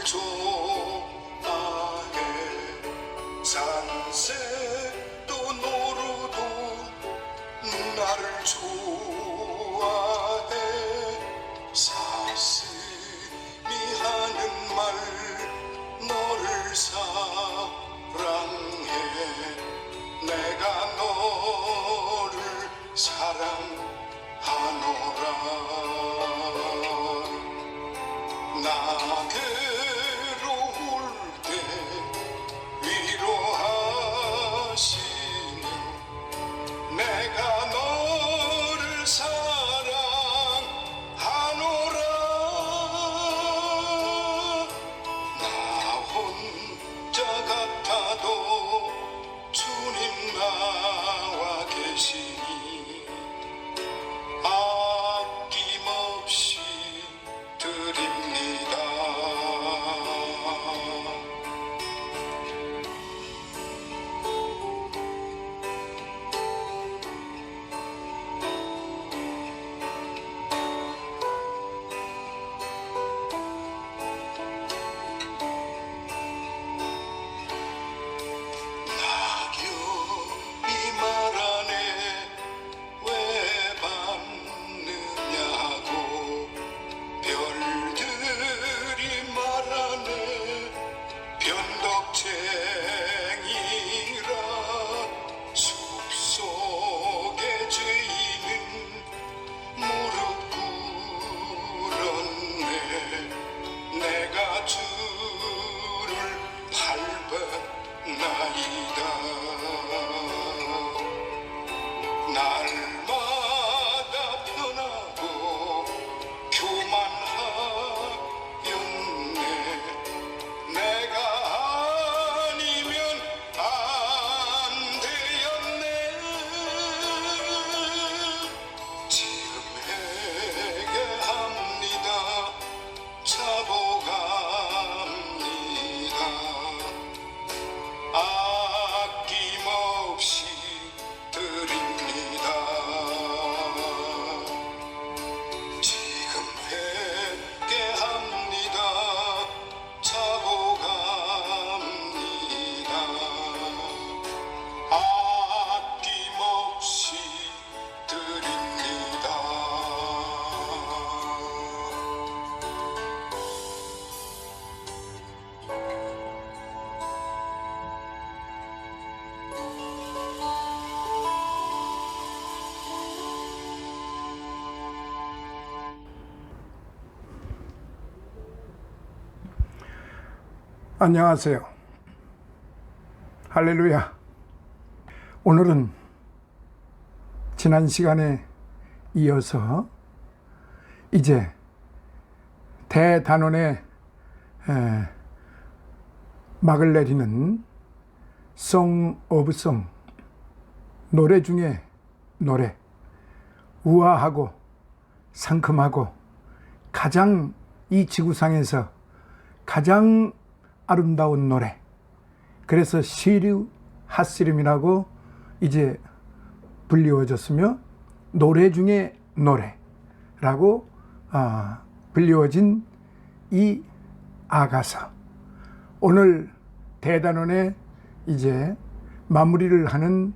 좋아해. 산새도 노루도 나를 좋아해. 사슴이 하는 말 너를 사랑해. 내가 너를 사랑하노라. 나 괴로울 때 위로하시며 내가 너를 사랑하노라. 나 혼자 같아도 주님 나와 계시니 아낌없이 드립니다. 낙엽이 말하네 왜 밤느냐고. 별들이 말하네 변덕쟁이라. 숲속의 죄인은 무릎 꿇었네. 내가 주를 밟았나이다. 날마다 변하고 교만하였네. 내가 아니면 안 되었네. 지금 회개합니다. 자복합니다. 아낌없이 드립니다. 지금 회개합니다. 자복합니다. 아낌없이 드립니다. 안녕하세요. 할렐루야. 오늘은 지난 시간에 이어서 이제 대단원의 막을 내리는 Song of Song, 노래 중에 노래, 우아하고 상큼하고 가장 이 지구상에서 가장 아름다운 노래, 그래서 시류 하스림이라고 이제 불리워졌으며 노래 중에 노래라고 불리워진 이 아가서, 오늘 대단원에 이제 마무리를 하는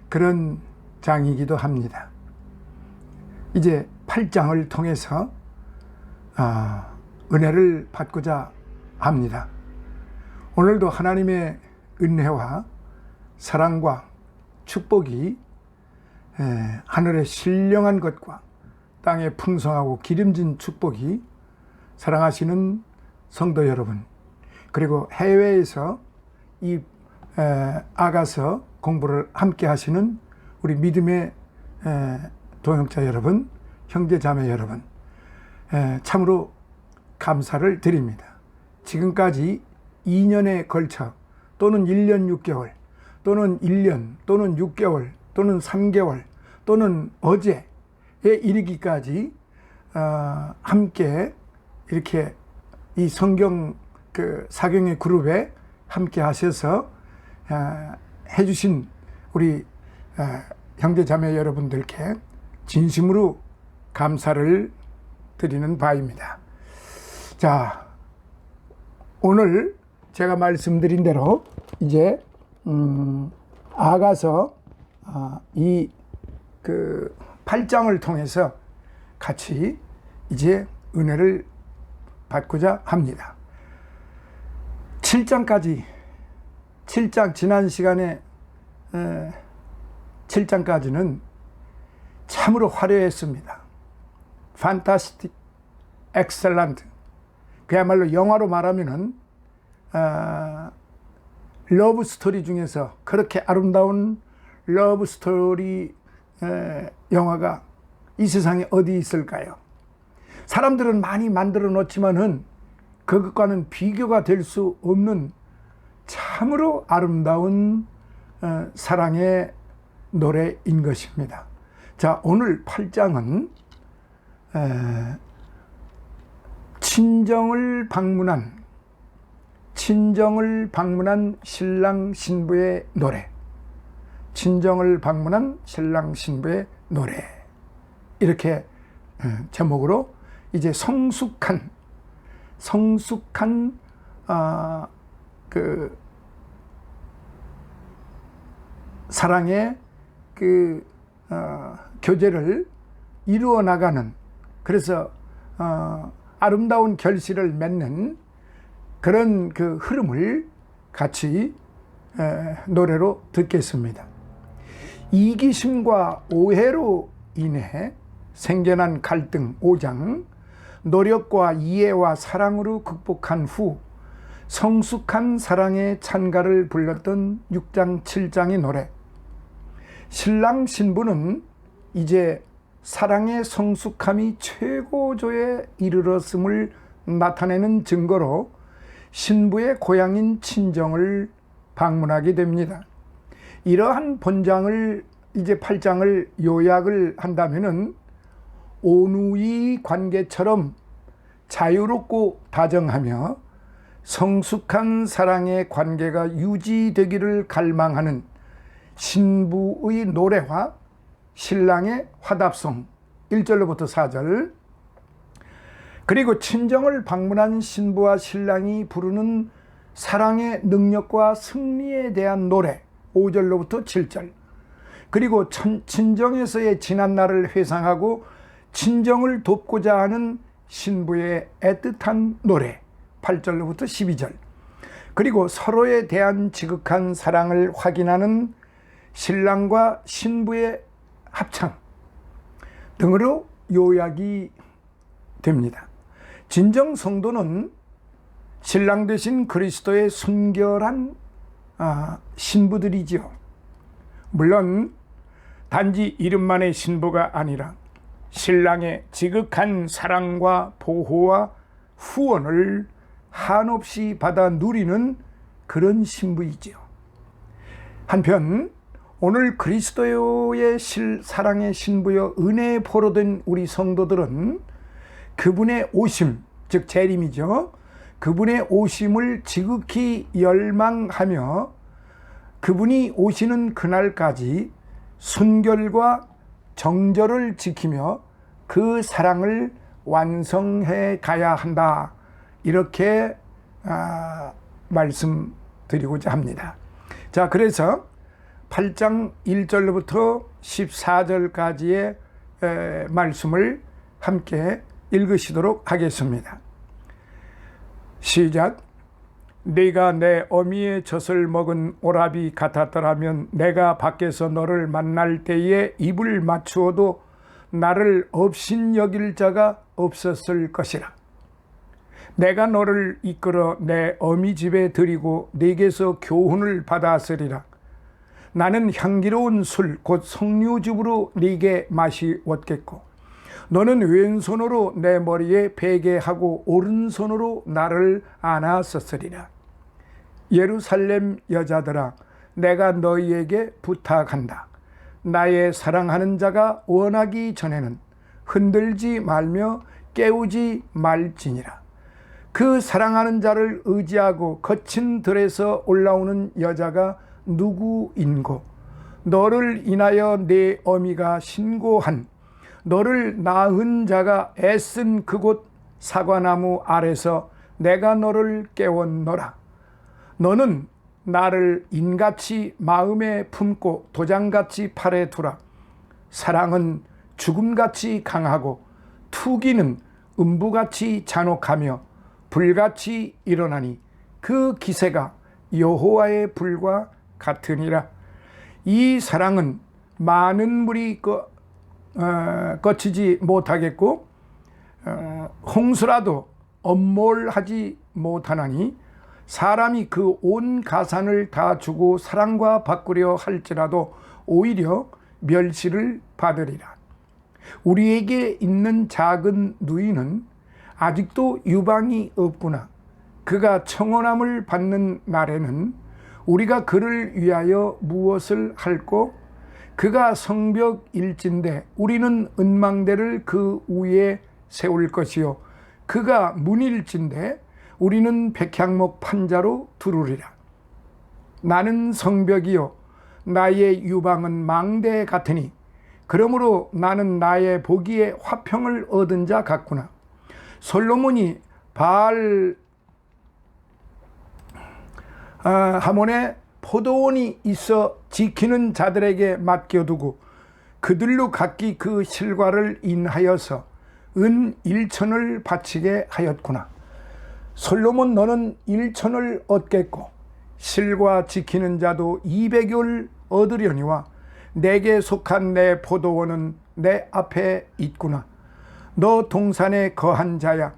그런 장이기도 합니다. 이제 8장을 통해서 은혜를 받고자 합니다. 오늘도 하나님의 은혜와 사랑과 축복이 하늘의 신령한 것과 땅에 풍성하고 기름진 축복이 사랑하시는 성도 여러분, 그리고 해외에서 이 아가서 공부를 함께 하시는 우리 믿음의 동역자 여러분, 형제 자매 여러분, 참으로 감사를 드립니다. 지금까지 2년에 걸쳐 또는 1년 6개월 또는 1년 또는 6개월 또는 3개월 또는 어제에 이르기까지 함께 이렇게 이 성경 그 사경의 그룹에 함께 하셔서 해주신 우리 형제 자매 여러분들께 진심으로 감사를 드리는 바입니다. 자, 오늘 제가 말씀드린 대로 이제 아가서 이 그 8장을 통해서 같이 이제 은혜를 받고자 합니다. 7장까지 7장 지난 시간에 7장까지는 참으로 화려했습니다. 판타스틱, 엑셀런트. 그야말로 영화로 말하면은 러브 스토리 중에서 그렇게 아름다운 러브 스토리 영화가 이 세상에 어디 있을까요? 사람들은 많이 만들어 놓지만은 그것과는 비교가 될 수 없는 참으로 아름다운 사랑의 노래인 것입니다. 자, 오늘 8장은 친정을 방문한 신랑 신부의 노래. 친정을 방문한 신랑 신부의 노래. 이렇게 제목으로 이제 성숙한 그 사랑의 그 교제를 이루어 나가는, 그래서 아름다운 결실을 맺는 그런 그 흐름을 같이 노래로 듣겠습니다. 이기심과 오해로 인해 생겨난 갈등 5장, 노력과 이해와 사랑으로 극복한 후 성숙한 사랑의 찬가를 불렀던 6장 7장의 노래. 신랑 신부는 이제 사랑의 성숙함이 최고조에 이르렀음을 나타내는 증거로 신부의 고향인 친정을 방문하게 됩니다. 이러한 본장을 이제 8장을 요약을 한다면은 온누이 관계처럼 자유롭고 다정하며 성숙한 사랑의 관계가 유지되기를 갈망하는 신부의 노래와 신랑의 화답송 1절로부터 4절, 그리고 친정을 방문한 신부와 신랑이 부르는 사랑의 능력과 승리에 대한 노래 5절로부터 7절, 그리고 친정에서의 지난 날을 회상하고 친정을 돕고자 하는 신부의 애틋한 노래 8절로부터 12절, 그리고 서로에 대한 지극한 사랑을 확인하는 신랑과 신부의 합창 등으로 요약이 됩니다. 진정 성도는 신랑 되신 그리스도의 순결한 신부들이지요. 물론 단지 이름만의 신부가 아니라 신랑의 지극한 사랑과 보호와 후원을 한없이 받아 누리는 그런 신부이지요. 한편 오늘 그리스도의 사랑의 신부여 은혜에 포로된 우리 성도들은 그분의 오심, 즉 재림이죠. 그분의 오심을 지극히 열망하며 그분이 오시는 그날까지 순결과 정절을 지키며 그 사랑을 완성해 가야 한다, 이렇게 말씀드리고자 합니다. 자, 그래서 8장 1절로부터 14절까지의 말씀을 함께 읽으시도록 하겠습니다. 시작. 네가 내 어미의 젖을 먹은 오라비 같았더라면 내가 밖에서 너를 만날 때에 입을 맞추어도 나를 업신여길 자가 없었을 것이라. 내가 너를 이끌어 내 어미 집에 들이고 네게서 교훈을 받았으리라. 나는 향기로운 술 곧 석류즙으로 네게 마시웠겠고 너는 왼손으로 내 머리에 베개하고 오른손으로 나를 안았었으리라. 예루살렘 여자들아, 내가 너희에게 부탁한다. 나의 사랑하는 자가 원하기 전에는 흔들지 말며 깨우지 말지니라. 그 사랑하는 자를 의지하고 거친 들에서 올라오는 여자가 누구인고? 너를 인하여 내 어미가 신고한, 너를 낳은 자가 애쓴 그곳 사과나무 아래서 내가 너를 깨웠노라. 너는 나를 인같이 마음에 품고 도장같이 팔에 두라. 사랑은 죽음같이 강하고 투기는 음부같이 잔혹하며 불같이 일어나니 그 기세가 여호와의 불과 같으니라. 이 사랑은 많은 물이 거치지 못하겠고 홍수라도 엄몰하지 못하나니 사람이 그 온 가산을 다 주고 사랑과 바꾸려 할지라도 오히려 멸시를 받으리라. 우리에게 있는 작은 누이는 아직도 유방이 없구나. 그가 청혼함을 받는 날에는 우리가 그를 위하여 무엇을 할꼬? 그가 성벽일진데 우리는 은망대를 그 위에 세울 것이요 그가 문일진데 우리는 백향목 판자로 두르리라. 나는 성벽이요 나의 유방은 망대 같으니 그러므로 나는 나의 보기에 화평을 얻은 자 같구나. 솔로몬이 바알 하몬에 포도원이 있어 지키는 자들에게 맡겨두고 그들로 각기 그 실과를 인하여서 은 1천을 바치게 하였구나. 솔로몬 너는 1천을 얻겠고 실과 지키는 자도 200을 얻으려니와 내게 속한 내 포도원은 내 앞에 있구나. 너 동산에 거한 자야.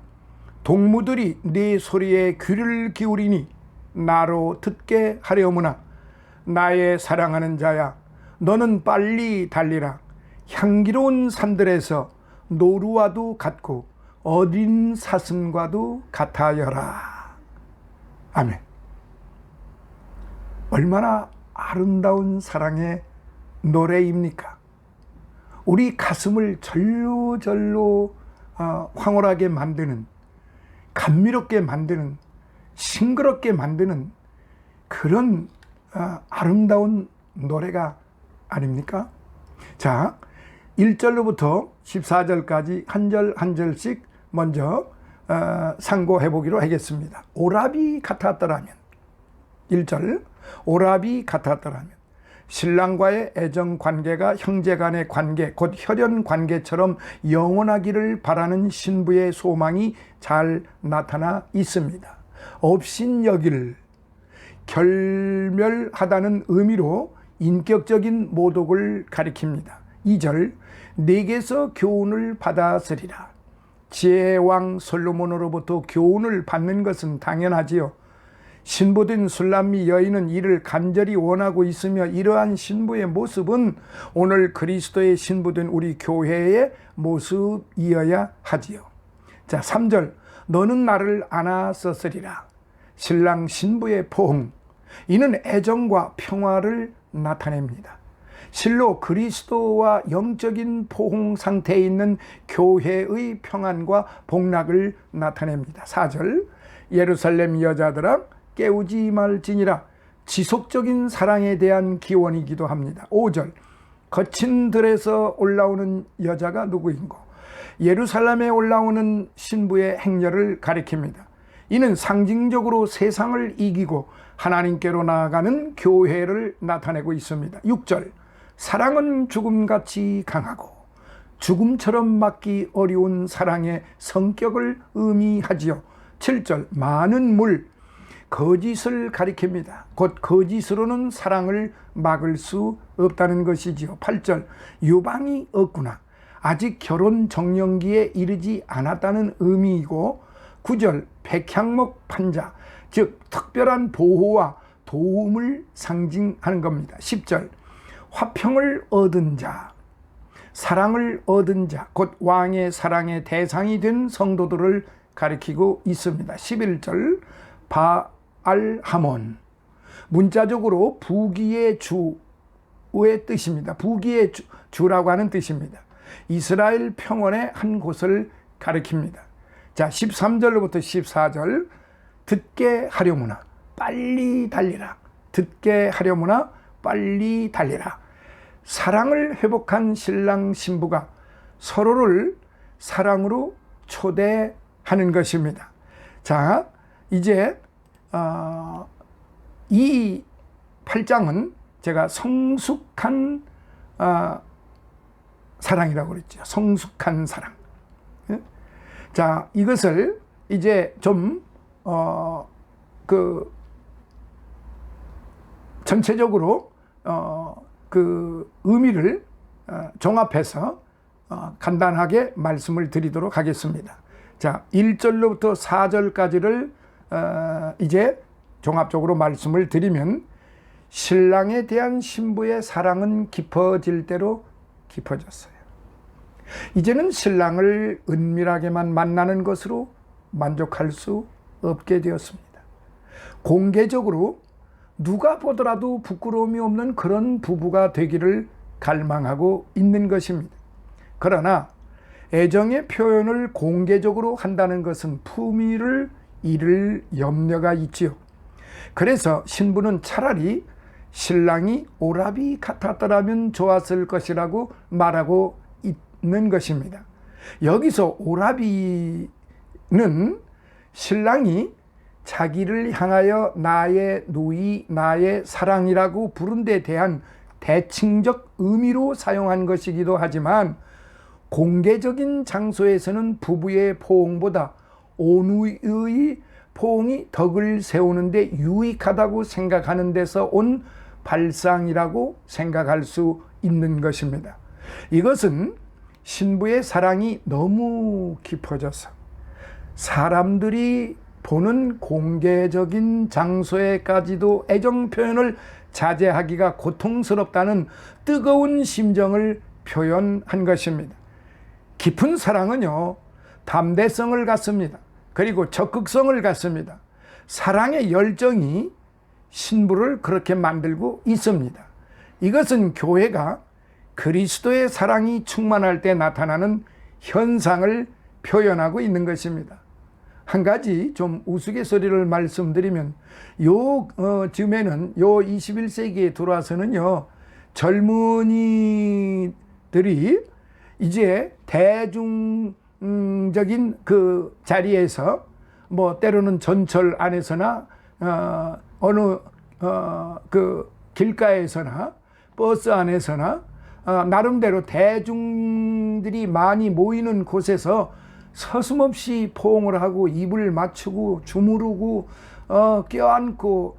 동무들이 네 소리에 귀를 기울이니 나로 듣게 하려무나. 나의 사랑하는 자야, 너는 빨리 달리라. 향기로운 산들에서 노루와도 같고 어린 사슴과도 같아여라. 아멘. 얼마나 아름다운 사랑의 노래입니까? 우리 가슴을 절로절로 황홀하게 만드는, 감미롭게 만드는, 싱그럽게 만드는 그런 아름다운 노래가 아닙니까? 자, 1절로부터 14절까지 한 절 한 절씩 먼저 상고해 보기로 하겠습니다. 오라비 같았더라면, 1절 오라비 같았더라면 신랑과의 애정 관계가 형제간의 관계 곧 혈연 관계처럼 영원하기를 바라는 신부의 소망이 잘 나타나 있습니다. 업신여길 결멸하다는 의미로 인격적인 모독을 가리킵니다. 2절 내게서 교훈을 받았으리라. 지혜의 왕 솔로몬으로부터 교훈을 받는 것은 당연하지요. 신부된 술람미 여인은 이를 간절히 원하고 있으며 이러한 신부의 모습은 오늘 그리스도의 신부된 우리 교회의 모습이어야 하지요. 자, 3절 너는 나를 안았었으리라. 신랑 신부의 포옹, 이는 애정과 평화를 나타냅니다. 실로 그리스도와 영적인 포옹 상태에 있는 교회의 평안과 복락을 나타냅니다. 4절 예루살렘 여자들아 깨우지 말지니라. 지속적인 사랑에 대한 기원이기도 합니다. 5절 거친 들에서 올라오는 여자가 누구인고? 예루살렘에 올라오는 신부의 행렬을 가리킵니다. 이는 상징적으로 세상을 이기고 하나님께로 나아가는 교회를 나타내고 있습니다. 6절 사랑은 죽음같이 강하고 죽음처럼 막기 어려운 사랑의 성격을 의미하지요. 7절 많은 물, 거짓을 가리킵니다. 곧 거짓으로는 사랑을 막을 수 없다는 것이지요. 8절 유방이 없구나. 아직 결혼 정년기에 이르지 않았다는 의미이고 9절 백향목 판자, 즉 특별한 보호와 도움을 상징하는 겁니다. 10절 화평을 얻은 자, 사랑을 얻은 자, 곧 왕의 사랑의 대상이 된 성도들을 가리키고 있습니다. 11절 바알하몬, 문자적으로 부귀의 주의 뜻입니다. 부귀의 주라고 하는 뜻입니다. 이스라엘 평원의 한 곳을 가리킵니다. 자, 13절로부터 14절 듣게 하려무나 빨리 달리라. 듣게 하려무나 빨리 달리라. 사랑을 회복한 신랑 신부가 서로를 사랑으로 초대하는 것입니다. 자, 이제 이 8장은 제가 성숙한 사랑이라고 그랬죠. 성숙한 사랑. 자, 이것을 이제 좀 전체적으로 그 의미를 종합해서 간단하게 말씀을 드리도록 하겠습니다. 자, 1절로부터 4절까지를 이제 종합적으로 말씀을 드리면, 신랑에 대한 신부의 사랑은 깊어질 대로 깊어졌어요. 이제는 신랑을 은밀하게만 만나는 것으로 만족할 수 없게 되었습니다. 공개적으로 누가 보더라도 부끄러움이 없는 그런 부부가 되기를 갈망하고 있는 것입니다. 그러나 애정의 표현을 공개적으로 한다는 것은 품위를 잃을 염려가 있지요. 그래서 신부는 차라리 신랑이 오라비 같았더라면 좋았을 것이라고 말하고 있는 것입니다. 여기서 오라비는 신랑이 자기를 향하여 나의 누이, 나의 사랑이라고 부른 데 대한 대칭적 의미로 사용한 것이기도 하지만, 공개적인 장소에서는 부부의 포옹보다 오누이의 포옹이 덕을 세우는데 유익하다고 생각하는 데서 온 발상이라고 생각할 수 있는 것입니다. 이것은 신부의 사랑이 너무 깊어져서 사람들이 보는 공개적인 장소에까지도 애정 표현을 자제하기가 고통스럽다는 뜨거운 심정을 표현한 것입니다. 깊은 사랑은요, 담대성을 갖습니다. 그리고 적극성을 갖습니다. 사랑의 열정이 신부를 그렇게 만들고 있습니다. 이것은 교회가 그리스도의 사랑이 충만할 때 나타나는 현상을 표현하고 있는 것입니다. 한 가지 좀 우스갯소리를 말씀드리면, 즈음에는 요 21세기에 들어와서는요, 젊은이들이 이제 대중적인 그 자리에서 뭐 때로는 전철 안에서나 어느 그 길가에서나 버스 안에서나 나름대로 대중들이 많이 모이는 곳에서 서슴없이 포옹을 하고 입을 맞추고 주무르고 껴안고,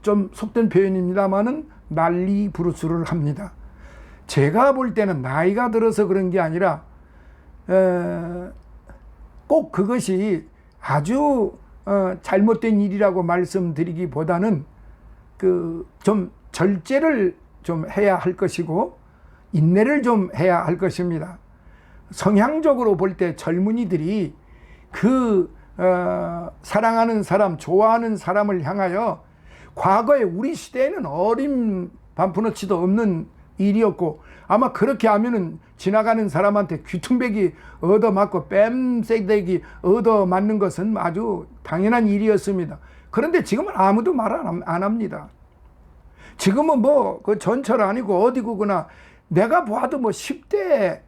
좀 속된 표현입니다마는 난리 부르스를 합니다. 제가 볼 때는 나이가 들어서 그런 게 아니라 꼭 그것이 아주 잘못된 일이라고 말씀드리기보다는 좀 절제를 좀 해야 할 것이고 인내를 좀 해야 할 것입니다. 성향적으로 볼 때 젊은이들이 사랑하는 사람, 좋아하는 사람을 향하여, 과거에 우리 시대에는 어림 반푼어치도 없는 일이었고, 아마 그렇게 하면은 지나가는 사람한테 귀퉁배기 얻어맞고 뺨새대기 얻어맞는 것은 아주 당연한 일이었습니다. 그런데 지금은 아무도 말 안 합니다. 지금은 뭐 그 전철 아니고 어디고구나, 내가 봐도 뭐 10대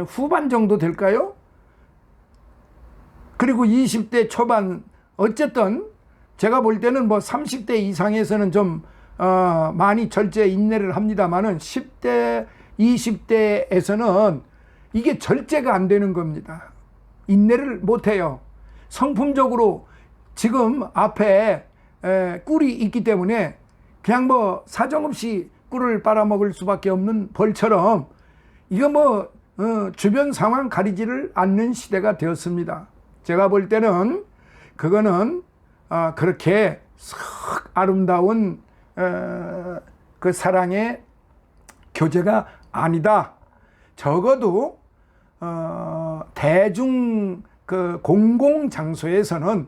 후반 정도 될까요? 그리고 20대 초반, 어쨌든 제가 볼 때는 뭐 30대 이상에서는 좀 많이 절제 인내를 합니다만은 10대, 20대에서는 이게 절제가 안 되는 겁니다. 인내를 못 해요. 성품적으로 지금 앞에 꿀이 있기 때문에 그냥 뭐 사정없이 꿀을 빨아먹을 수밖에 없는 벌처럼, 이거 뭐 주변 상황 가리지를 않는 시대가 되었습니다. 제가 볼 때는 그거는 그렇게 썩 아름다운 그 사랑의 교제가 아니다. 적어도 대중 그 공공 장소에서는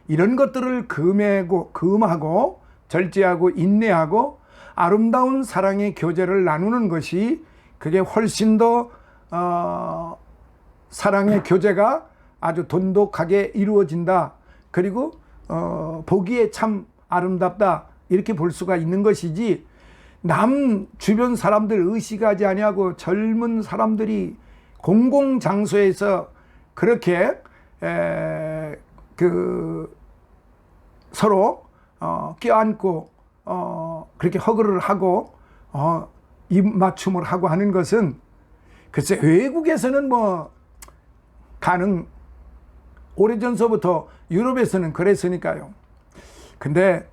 이런 것들을 금하고 절제하고 인내하고 아름다운 사랑의 교제를 나누는 것이, 그게 훨씬 더 사랑의 교제가 아주 돈독하게 이루어진다. 그리고 보기에 참 아름답다. 이렇게 볼 수가 있는 것이지, 남 주변 사람들 의식하지 아니하고 젊은 사람들이 공공장소에서 그렇게 서로 껴안고 그렇게 허그를 하고 입맞춤을 하고 하는 것은 글쎄 외국에서는 뭐 오래전서부터 유럽에서는 그랬으니까요. 근데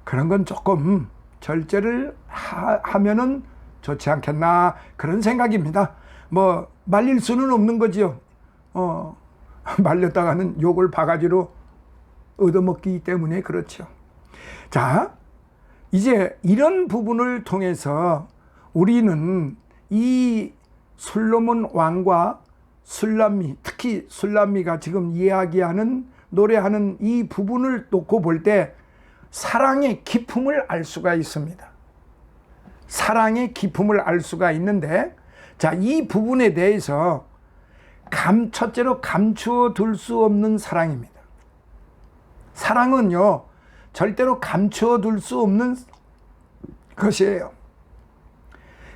그런 건 조금 절제를 하면은 좋지 않겠나 그런 생각입니다. 뭐 말릴 수는 없는 거지요. 말렸다가는 욕을 바가지로 얻어먹기 때문에 그렇죠. 자, 이제 이런 부분을 통해서 우리는 이 솔로몬 왕과 술람미, 특히 술람미가 지금 이야기하는 노래하는 이 부분을 놓고 볼 때 사랑의 깊음을 알 수가 있습니다. 사랑의 깊음을 알 수가 있는데, 자, 이 부분에 대해서 첫째로 감추어 둘 수 없는 사랑입니다. 사랑은요, 절대로 감추어 둘 수 없는 것이에요.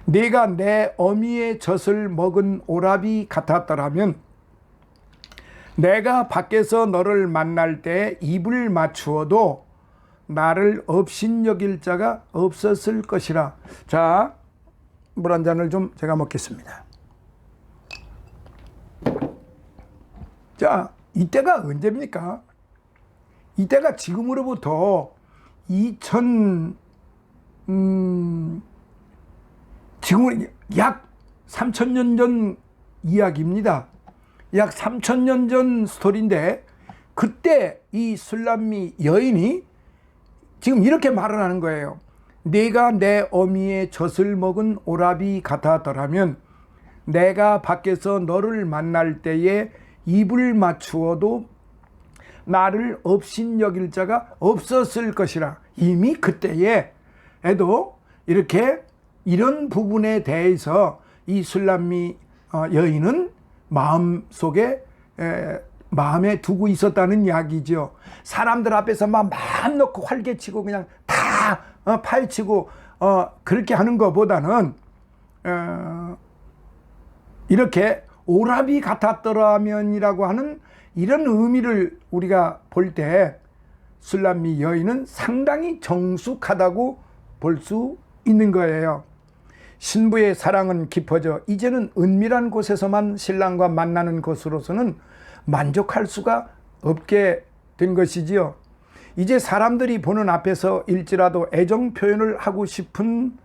네가 내 어미의 젖을 먹은 오라비 같았더라면 내가 밖에서 너를 만날 때 입을 맞추어도 나를 업신여길 자가 없었을 것이라. 자, 물 한 잔을 좀 제가 먹겠습니다. 자, 이때가 언제입니까? 이때가 지금으로부터 지금 약 3000년 전 이야기입니다. 약 3000년 전 스토리인데, 그때 이 술람미 여인이 지금 이렇게 말을 하는 거예요. 네가 내 어미의 젖을 먹은 오라비 같았더라면 내가 밖에서 너를 만날 때에 입을 맞추어도 나를 업신여길 자가 없었을 것이라. 이미 그때에 에도 이렇게 이런 부분에 대해서 이 술람미 여인은 마음에 두고 있었다는 이야기죠. 사람들 앞에서 막 마음 놓고 활개치고 그냥 다 파헤치고 그렇게 하는 것보다는 이렇게 오라비 같았더라면이라고 하는 이런 의미를 우리가 볼 때 술람미 여인은 상당히 정숙하다고 볼 수 있는 거예요. 신부의 사랑은 깊어져 이제는 은밀한 곳에서만 신랑과 만나는 것으로서는 만족할 수가 없게 된 것이지요. 이제 사람들이 보는 앞에서 일지라도 애정 표현을 하고 싶은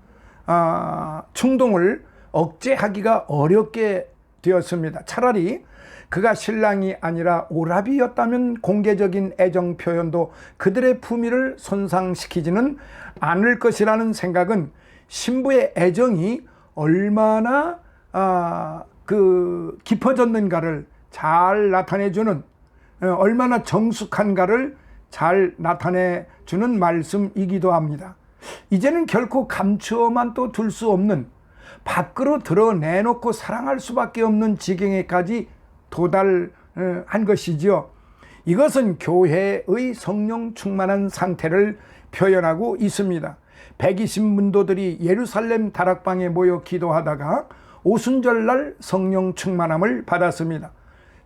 충동을 억제하기가 어렵게 되었습니다. 차라리 그가 신랑이 아니라 오라비였다면 공개적인 애정 표현도 그들의 품위를 손상시키지는 않을 것이라는 생각은 신부의 애정이 얼마나 깊어졌는가를 잘 나타내주는, 얼마나 정숙한가를 잘 나타내주는 말씀이기도 합니다. 이제는 결코 감추어만 또 둘 수 없는, 밖으로 드러내놓고 사랑할 수밖에 없는 지경에까지 도달한 것이지요. 이것은 교회의 성령 충만한 상태를 표현하고 있습니다. 120문도들이 예루살렘 다락방에 모여 기도하다가 오순절날 성령 충만함을 받았습니다.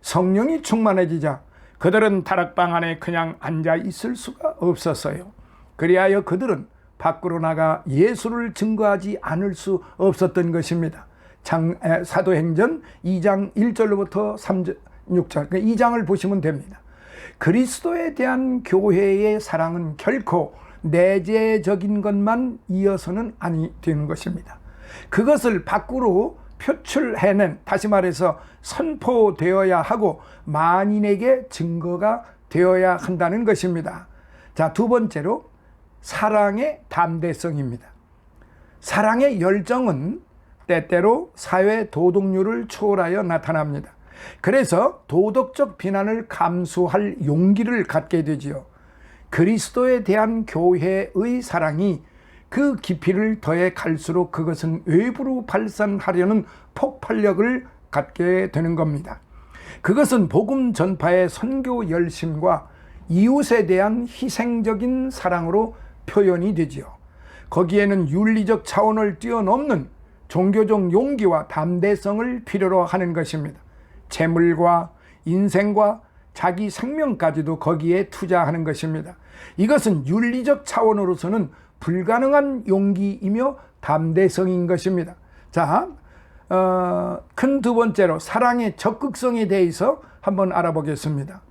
성령이 충만해지자 그들은 다락방 안에 그냥 앉아 있을 수가 없었어요. 그리하여 그들은 밖으로 나가 예수를 증거하지 않을 수 없었던 것입니다. 사도행전 2장 1절로부터 6절, 2장을 보시면 됩니다. 그리스도에 대한 교회의 사랑은 결코 내재적인 것만 이어서는 아니 되는 것입니다. 그것을 밖으로 표출해낸, 다시 말해서 선포되어야 하고 만인에게 증거가 되어야 한다는 것입니다. 자, 두 번째로 사랑의 담대성입니다. 사랑의 열정은 때때로 사회 도덕률을 초월하여 나타납니다. 그래서 도덕적 비난을 감수할 용기를 갖게 되지요. 그리스도에 대한 교회의 사랑이 그 깊이를 더해 갈수록 그것은 외부로 발산하려는 폭발력을 갖게 되는 겁니다. 그것은 복음 전파의 선교 열심과 이웃에 대한 희생적인 사랑으로 표현이 되지요. 거기에는 윤리적 차원을 뛰어넘는 종교적 용기와 담대성을 필요로 하는 것입니다. 재물과 인생과 자기 생명까지도 거기에 투자하는 것입니다. 이것은 윤리적 차원으로서는 불가능한 용기이며 담대성인 것입니다. 자, 큰 두 번째로 사랑의 적극성에 대해서 한번 알아보겠습니다.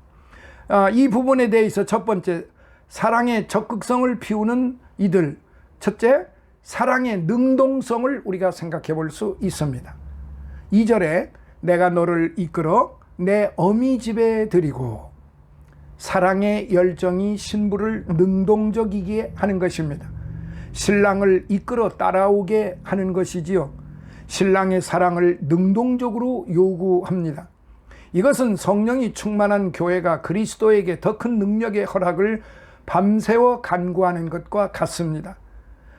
이 부분에 대해서 첫 번째, 사랑의 적극성을 피우는 이들. 첫째, 사랑의 능동성을 우리가 생각해 볼 수 있습니다. 2절에 내가 너를 이끌어 내 어미 집에 들이고, 사랑의 열정이 신부를 능동적이게 하는 것입니다. 신랑을 이끌어 따라오게 하는 것이지요. 신랑의 사랑을 능동적으로 요구합니다. 이것은 성령이 충만한 교회가 그리스도에게 더 큰 능력의 허락을 밤새워 간구하는 것과 같습니다.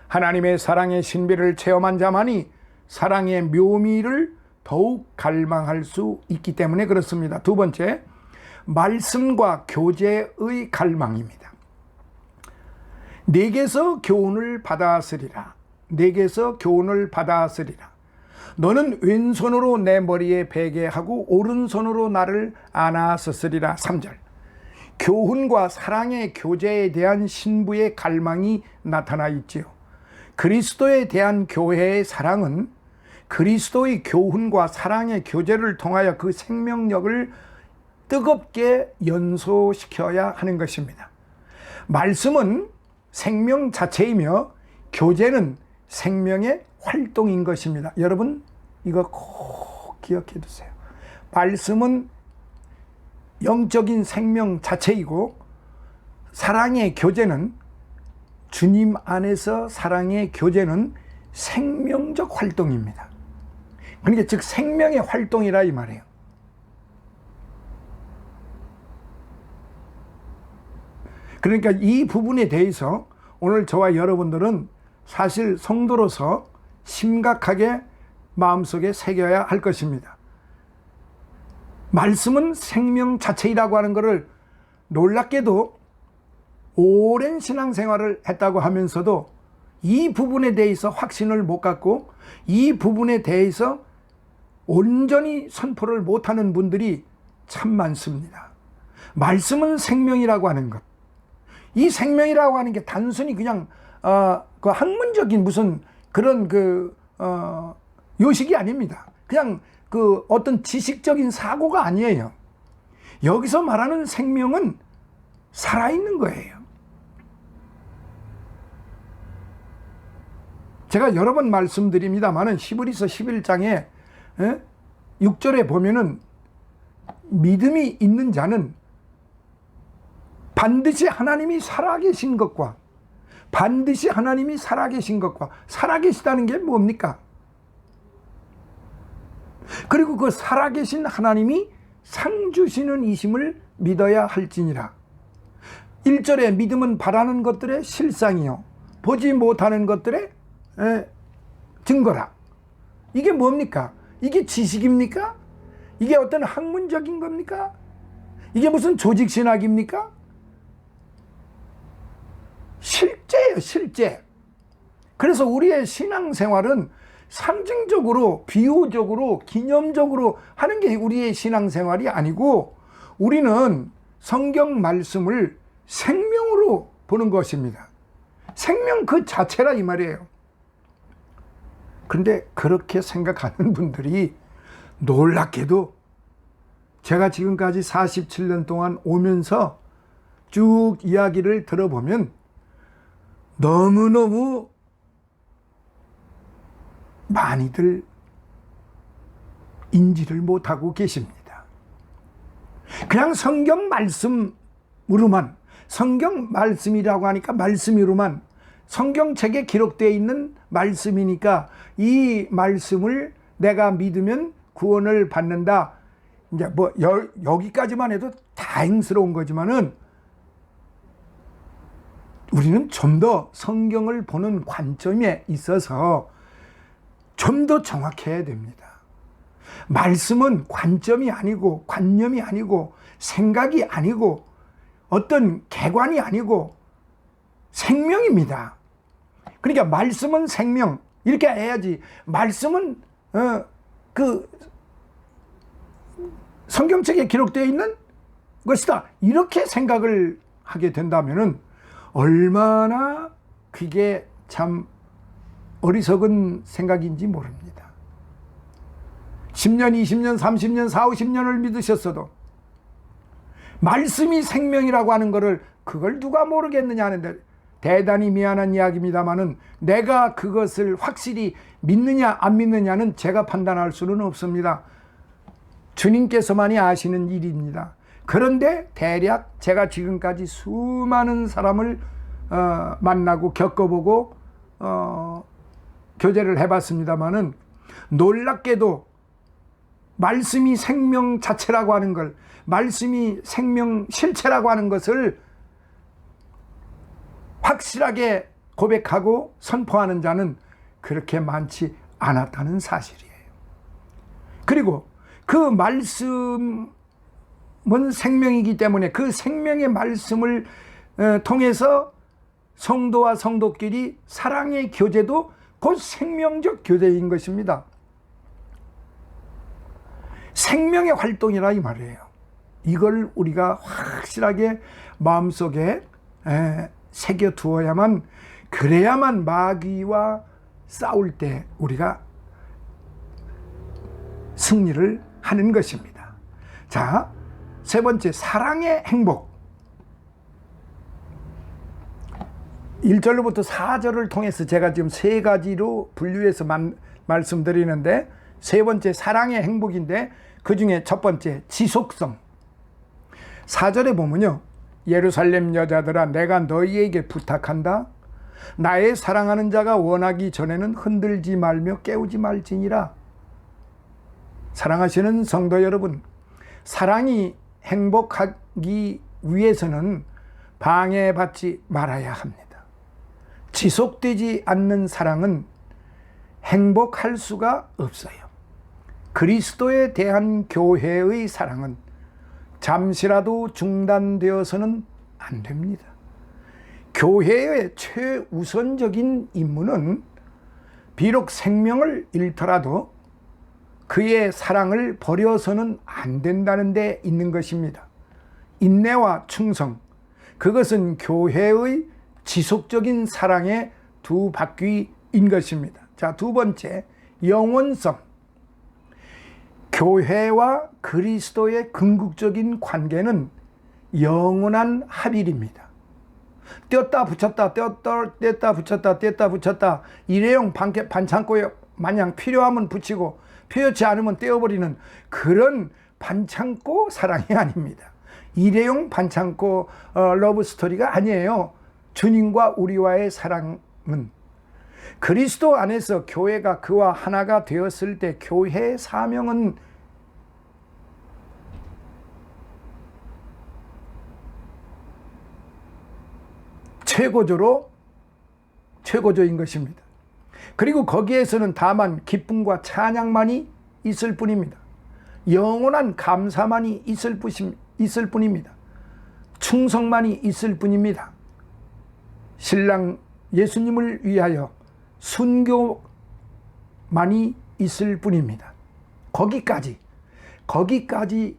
하나님의 사랑의 신비를 체험한 자만이 사랑의 묘미를 더욱 갈망할 수 있기 때문에 그렇습니다. 두 번째, 말씀과 교제의 갈망입니다. 내게서 교훈을 받아쓰리라. 내게서 교훈을 받아쓰리라. 너는 왼손으로 내 머리에 베게 하고 오른손으로 나를 안아쓰리라. 3절. 교훈과 사랑의 교제에 대한 신부의 갈망이 나타나 있지요. 그리스도에 대한 교회의 사랑은 그리스도의 교훈과 사랑의 교제를 통하여 그 생명력을 뜨겁게 연소시켜야 하는 것입니다. 말씀은 생명 자체이며 교제는 생명의 활동인 것입니다. 여러분, 이거 꼭 기억해 두세요. 말씀은 영적인 생명 자체이고, 사랑의 교제는, 주님 안에서 사랑의 교제는 생명적 활동입니다. 그러니까 즉 생명의 활동이라 이 말이에요. 그러니까 이 부분에 대해서 오늘 저와 여러분들은 사실 성도로서 심각하게 마음속에 새겨야 할 것입니다. 말씀은 생명 자체이라고 하는 것을 놀랍게도 오랜 신앙생활을 했다고 하면서도 이 부분에 대해서 확신을 못 갖고 이 부분에 대해서 온전히 선포를 못하는 분들이 참 많습니다. 말씀은 생명이라고 하는 것, 이 생명이라고 하는 게 단순히 그냥 그 학문적인 무슨 그런 요식이 아닙니다. 그냥 그 어떤 지식적인 사고가 아니에요. 여기서 말하는 생명은 살아있는 거예요. 제가 여러 번 말씀드립니다만은 히브리서 11장에 6절에 보면은 믿음이 있는 자는 반드시 하나님이 살아계신 것과 반드시 하나님이 살아계신 것과 살아계시다는 게 뭡니까? 그리고 그 살아계신 하나님이 상 주시는 이심을 믿어야 할지니라. 1절에 믿음은 바라는 것들의 실상이요 보지 못하는 것들의 증거라. 이게 뭡니까? 이게 지식입니까? 이게 어떤 학문적인 겁니까? 이게 무슨 조직신학입니까? 실제예요, 실제. 그래서 우리의 신앙생활은 상징적으로, 비유적으로, 기념적으로 하는 게 우리의 신앙생활이 아니고 우리는 성경 말씀을 생명으로 보는 것입니다. 생명 그 자체라 이 말이에요. 그런데 그렇게 생각하는 분들이 놀랍게도 제가 지금까지 47년 동안 오면서 쭉 이야기를 들어보면 너무너무 많이들 인지를 못하고 계십니다. 그냥 성경 말씀으로만, 성경 말씀이라고 하니까 말씀으로만, 성경책에 기록되어 있는 말씀이니까 이 말씀을 내가 믿으면 구원을 받는다. 이제 뭐 여기까지만 해도 다행스러운 거지만은 우리는 좀 더 성경을 보는 관점에 있어서 좀 더 정확해야 됩니다. 말씀은 관점이 아니고 관념이 아니고 생각이 아니고 어떤 개관이 아니고 생명입니다. 그러니까 말씀은 생명 이렇게 해야지. 말씀은 그 성경책에 기록되어 있는 것이다. 이렇게 생각을 하게 된다면은 얼마나 그게 참 어리석은 생각인지 모릅니다. 10년, 20년, 30년, 40, 50년을 믿으셨어도 말씀이 생명이라고 하는 것을 그걸 누가 모르겠느냐 하는데 대단히 미안한 이야기입니다만은 내가 그것을 확실히 믿느냐 안 믿느냐는 제가 판단할 수는 없습니다. 주님께서만이 아시는 일입니다. 그런데 대략 제가 지금까지 수많은 사람을 만나고 겪어보고 교제를 해봤습니다마는 놀랍게도 말씀이 생명 자체라고 하는 걸, 말씀이 생명 실체라고 하는 것을 확실하게 고백하고 선포하는 자는 그렇게 많지 않았다는 사실이에요. 그리고 그 말씀은 생명이기 때문에 그 생명의 말씀을 통해서 성도와 성도끼리 사랑의 교제도 곧 생명적 교제인 것입니다. 생명의 활동이라 이 말이에요. 이걸 우리가 확실하게 마음속에 새겨두어야만, 그래야만 마귀와 싸울 때 우리가 승리를 하는 것입니다. 자, 세 번째, 사랑의 행복. 1절로부터 4절을 통해서 제가 지금 세 가지로 분류해서 말씀드리는데, 세 번째 사랑의 행복인데 그 중에 첫 번째 지속성. 4절에 보면요, 예루살렘 여자들아 내가 너희에게 부탁한다. 나의 사랑하는 자가 원하기 전에는 흔들지 말며 깨우지 말지니라. 사랑하시는 성도 여러분, 사랑이 행복하기 위해서는 방해받지 말아야 합니다. 지속되지 않는 사랑은 행복할 수가 없어요. 그리스도에 대한 교회의 사랑은 잠시라도 중단되어서는 안 됩니다. 교회의 최우선적인 임무는 비록 생명을 잃더라도 그의 사랑을 버려서는 안 된다는 데 있는 것입니다. 인내와 충성, 그것은 교회의 지속적인 사랑의 두 바퀴인 것입니다. 자, 두 번째, 영원성. 교회와 그리스도의 궁극적인 관계는 영원한 합일입니다. 떼었다 붙였다, 떼었다 붙였다, 떼었다 붙였다, 일회용 반창고에 마냥 필요하면 붙이고 필요치 않으면 떼어버리는 그런 반창고 사랑이 아닙니다. 일회용 반창고 러브스토리가 아니에요. 주님과 우리와의 사랑은 그리스도 안에서 교회가 그와 하나가 되었을 때 교회의 사명은 최고조인 것입니다. 그리고 거기에서는 다만 기쁨과 찬양만이 있을 뿐입니다. 영원한 감사만이 있을 뿐입니다. 충성만이 있을 뿐입니다. 신랑 예수님을 위하여 순교만이 있을 뿐입니다. 거기까지라도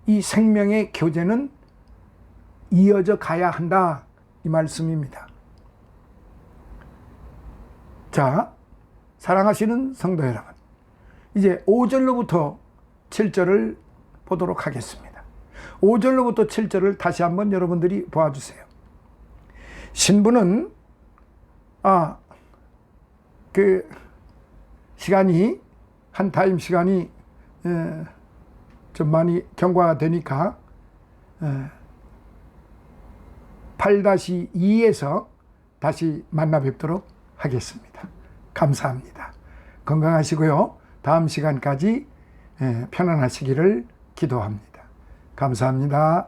이 생명의 교제는 이어져 가야 한다, 이 말씀입니다. 자, 사랑하시는 성도 여러분, 이제 5절로부터 7절을 보도록 하겠습니다. 5절로부터 7절을 다시 한번 여러분들이 보아주세요. 신부는 시간이 한 타임 시간이 좀 많이 경과가 되니까 8-2에서 다시 만나 뵙도록 하겠습니다. 감사합니다. 건강하시고요. 다음 시간까지 편안하시기를 기도합니다. 감사합니다.